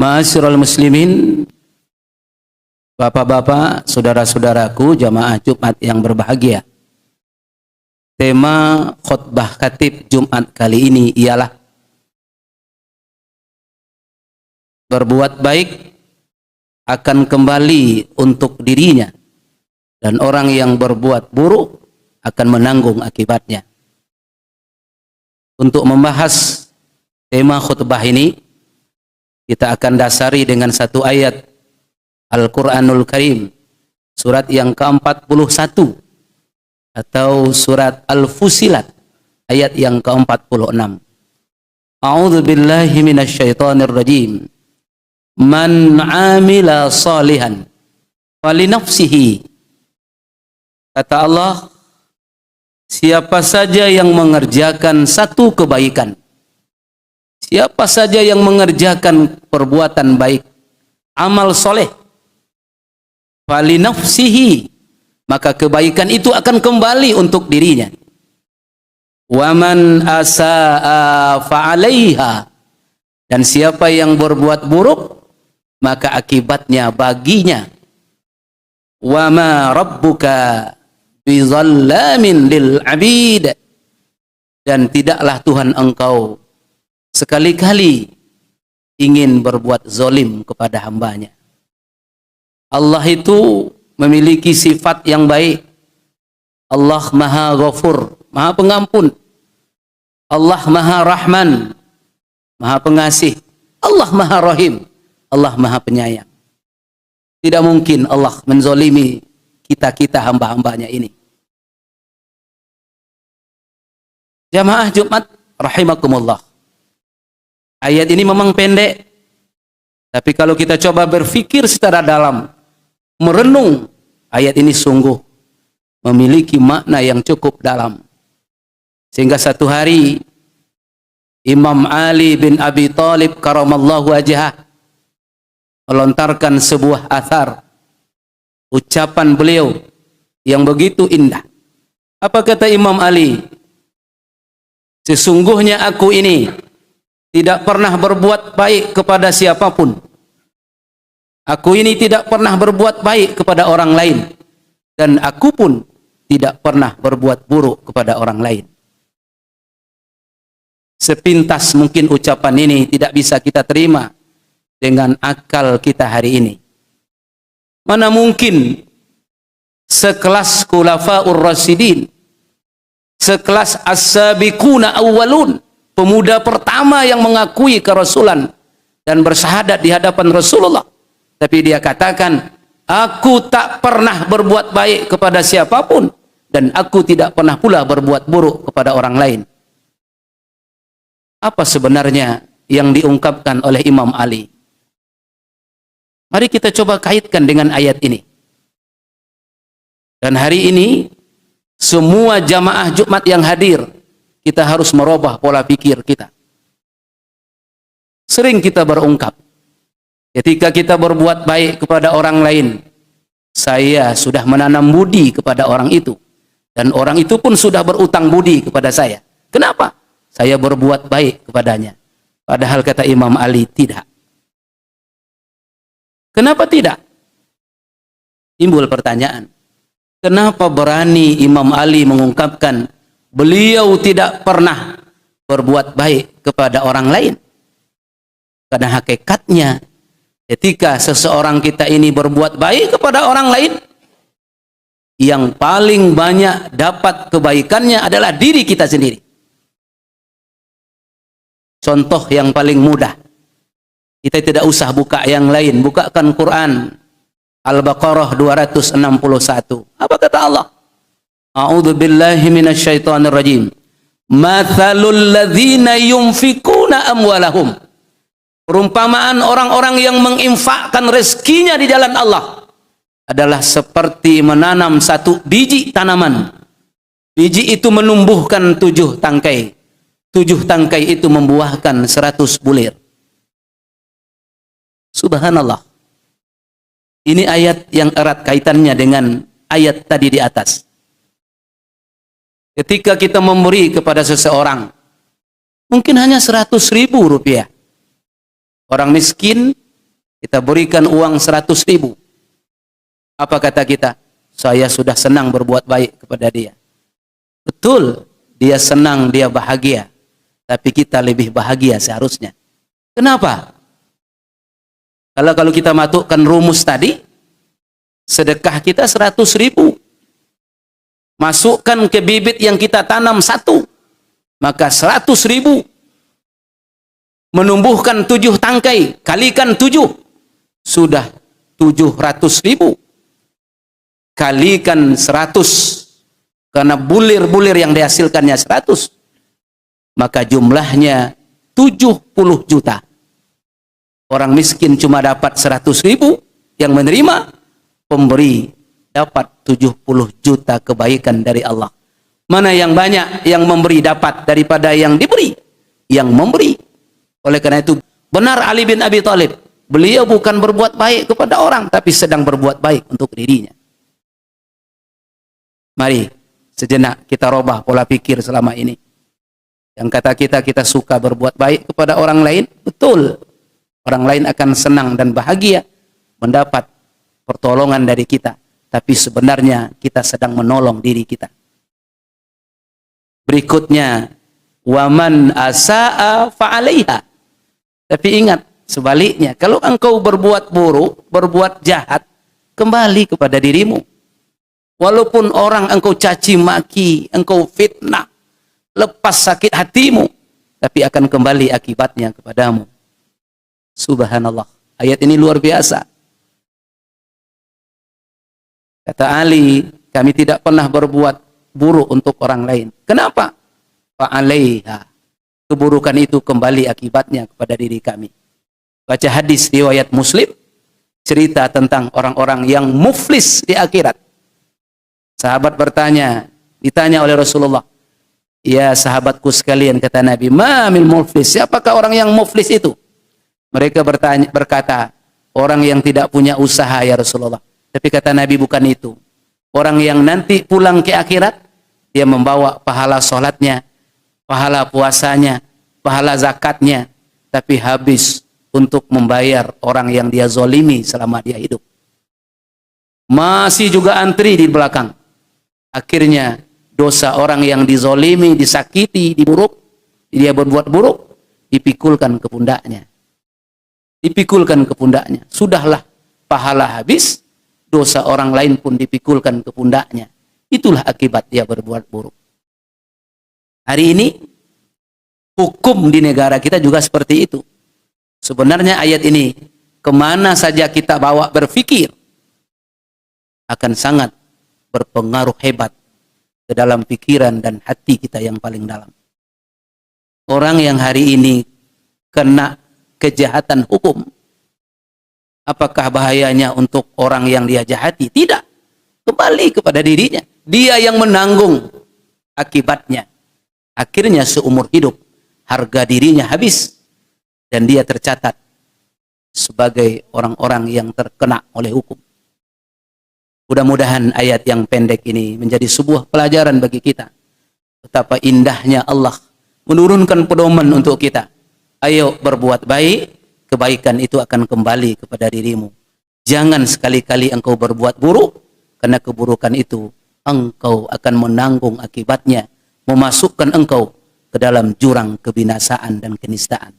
Ma'asyiral muslimin, bapak-bapak, saudara-saudaraku, jamaah Jumat yang berbahagia. Tema khutbah khatib Jumat kali ini ialah berbuat baik akan kembali untuk dirinya, dan orang yang berbuat buruk akan menanggung akibatnya. Untuk membahas tema khutbah ini, kita akan dasari dengan satu ayat Al-Quranul Karim, surat yang ke-41 atau surat Al-Fusilat, ayat yang ke-46. A'udzu billahi minasyaitonir rajim. Man 'amila shalihan falinafsihi. Kata Allah, siapa saja yang mengerjakan satu kebaikan, siapa saja yang mengerjakan perbuatan baik, amal soleh, falinafsihi, maka kebaikan itu akan kembali untuk dirinya. Waman asaa fa'alaiha, dan siapa yang berbuat buruk, maka akibatnya baginya. Wama rabbuka bizallamin lil abid, dan tidaklah Tuhan engkau sekali-kali ingin berbuat zalim kepada hambanya. Allah itu memiliki sifat yang baik. Allah Maha Ghafur, Maha Pengampun. Allah Maha Rahman, Maha Pengasih. Allah Maha Rahim, Allah Maha Penyayang. Tidak mungkin Allah menzalimi kita hamba-hambanya ini. Jamaah Jumat rahimakumullah. Ayat ini memang pendek, tapi kalau kita coba berpikir secara dalam, merenung, ayat ini sungguh memiliki makna yang cukup dalam. Sehingga satu hari Imam Ali bin Abi Thalib karamallahu wajhah melontarkan sebuah athar, ucapan beliau yang begitu indah. Apa kata Imam Ali? Sesungguhnya aku ini tidak pernah berbuat baik kepada siapapun. Aku ini tidak pernah berbuat baik kepada orang lain, dan aku pun tidak pernah berbuat buruk kepada orang lain. Sepintas mungkin ucapan ini tidak bisa kita terima dengan akal kita hari ini. Mana mungkin sekelas khulafaur rasyidin, sekelas as-sabiquna awwalun, pemuda pertama yang mengakui kerasulan dan bersyahadat di hadapan Rasulullah, tapi dia katakan, aku tak pernah berbuat baik kepada siapapun, dan aku tidak pernah pula berbuat buruk kepada orang lain. Apa sebenarnya yang diungkapkan oleh Imam Ali? Mari kita coba kaitkan dengan ayat ini. Dan hari ini, semua jamaah Jumat yang hadir, kita harus merubah pola pikir kita. Sering kita berungkap, ketika kita berbuat baik kepada orang lain, saya sudah menanam budi kepada orang itu, dan orang itu pun sudah berutang budi kepada saya. Kenapa? Saya berbuat baik kepadanya. Padahal kata Imam Ali, tidak. Kenapa tidak? Timbul pertanyaan. Kenapa berani Imam Ali mengungkapkan beliau tidak pernah berbuat baik kepada orang lain? Karena hakikatnya, ketika seseorang kita ini berbuat baik kepada orang lain, yang paling banyak dapat kebaikannya adalah diri kita sendiri. Contoh yang paling mudah, kita tidak usah buka yang lain, bukakan Quran Al-Baqarah 261. Apa kata Allah? A'udzu billahi minasyaitonir rajim. Mathalul ladzina yunfikuna amwalahum. Perumpamaan orang-orang yang menginfakkan rezekinya di jalan Allah adalah seperti menanam satu biji tanaman. Biji itu menumbuhkan 7 tangkai. 7 tangkai itu membuahkan 100 bulir. Subhanallah. Ini ayat yang erat kaitannya dengan ayat tadi di atas. Ketika kita memberi kepada seseorang, mungkin hanya 100.000 rupiah. Orang miskin kita berikan uang 100.000. Apa kata kita? Saya sudah senang berbuat baik kepada dia. Betul, dia senang, dia bahagia. Tapi kita lebih bahagia seharusnya. Kenapa? Kalau kita masukkan rumus tadi, sedekah kita 100.000. Masukkan ke bibit yang kita tanam 1, maka 100.000. Menumbuhkan 7 tangkai, kalikan 7, sudah 700.000. Kalikan 100, karena bulir-bulir yang dihasilkannya 100, maka jumlahnya 70 juta. Orang miskin cuma dapat 100.000, yang menerima, pemberi dapat 70 juta kebaikan dari Allah. Mana yang banyak yang memberi dapat daripada yang diberi? Yang memberi. Oleh karena itu, benar Ali bin Abi Thalib, beliau bukan berbuat baik kepada orang, tapi sedang berbuat baik untuk dirinya. Mari sejenak kita robah pola pikir selama ini. Yang kata kita suka berbuat baik kepada orang lain, betul. Orang lain akan senang dan bahagia mendapat pertolongan dari kita. Tapi sebenarnya kita sedang menolong diri kita. Berikutnya, waman asa'a fa'alaiha. Tapi ingat, sebaliknya, kalau engkau berbuat buruk, berbuat jahat, kembali kepada dirimu. Walaupun orang engkau caci maki, engkau fitnah, lepas sakit hatimu, tapi akan kembali akibatnya kepadamu. Subhanallah. Ayat ini luar biasa. Kata Ali, kami tidak pernah berbuat buruk untuk orang lain. Kenapa? Fa'alaiha. Keburukan itu kembali akibatnya kepada diri kami. Baca hadis riwayat Muslim, cerita tentang orang-orang yang muflis di akhirat. Sahabat ditanya oleh Rasulullah, ya sahabatku sekalian, kata Nabi, ma mil muflis, siapakah orang yang muflis itu? Mereka berkata, orang yang tidak punya usaha ya Rasulullah. Tapi kata Nabi, bukan itu. Orang yang nanti pulang ke akhirat, dia membawa pahala sholatnya, pahala puasanya, pahala zakatnya, tapi habis untuk membayar orang yang dia zolimi selama dia hidup. Masih juga antri di belakang. Akhirnya dosa orang yang dizolimi, disakiti, dia berbuat buruk, dipikulkan ke pundaknya. Dipikulkan ke pundaknya. Sudahlah pahala habis, dosa orang lain pun dipikulkan ke pundaknya. Itulah akibat dia berbuat buruk. Hari ini, hukum di negara kita juga seperti itu. Sebenarnya ayat ini, kemana saja kita bawa berpikir, akan sangat berpengaruh hebat ke dalam pikiran dan hati kita yang paling dalam. Orang yang hari ini kena kejahatan hukum, apakah bahayanya untuk orang yang dia jahati? Tidak. Kembali kepada dirinya. Dia yang menanggung akibatnya. Akhirnya seumur hidup harga dirinya habis dan dia tercatat sebagai orang-orang yang terkena oleh hukum. Mudah-mudahan ayat yang pendek ini menjadi sebuah pelajaran bagi kita. Betapa indahnya Allah menurunkan pedoman untuk kita. Ayo berbuat baik, kebaikan itu akan kembali kepada dirimu. Jangan sekali-kali engkau berbuat buruk, karena keburukan itu engkau akan menanggung akibatnya, memasukkan engkau ke dalam jurang kebinasaan dan kenistaan.